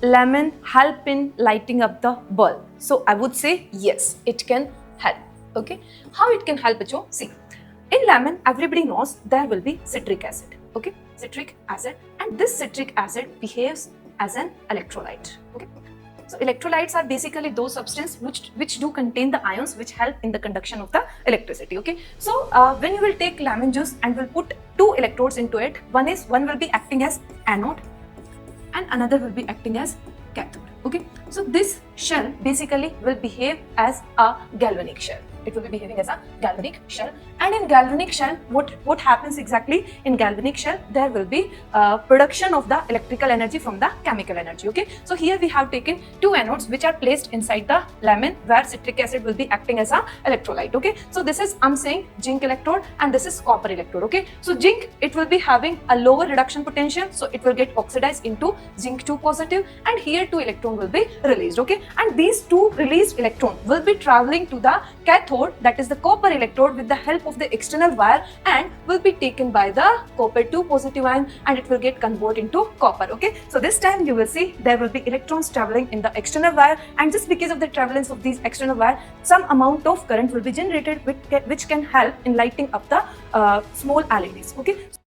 lemon help in lighting up the bulb? So I would say yes, it can help. Okay, how it can help, bacho? See, in lemon, everybody knows there will be citric acid. Okay, citric acid, and this citric acid behaves as an electrolyte. Okay, so electrolytes are basically those substances which do contain the ions which help in the conduction of the electricity. Okay, so when you will take lemon juice and will put two electrodes into it, one will be acting as anode and another will be acting as cathode. Okay, so this shell basically will behave as a galvanic shell. It will be behaving as a galvanic shell, and in galvanic shell, what happens exactly? In galvanic shell, there will be production of the electrical energy from the chemical energy. Okay, so here we have taken two anodes which are placed inside the lemon, where citric acid will be acting as a electrolyte. Okay, so this is, I'm saying, zinc electrode, and this is copper electrode. Okay, so zinc, it will be having a lower reduction potential, so it will get oxidized into zinc 2 positive, and here 2 electron will be released. Okay, and these two released electron will be traveling to the cathode, that is the copper electrode, with the help of the external wire, and will be taken by the copper 2 positive ion, and it will get converted into copper. Okay, so this time you will see there will be electrons traveling in the external wire, and just because of the travelance of these external wire, some amount of current will be generated which can help in lighting up the small LEDs. Okay.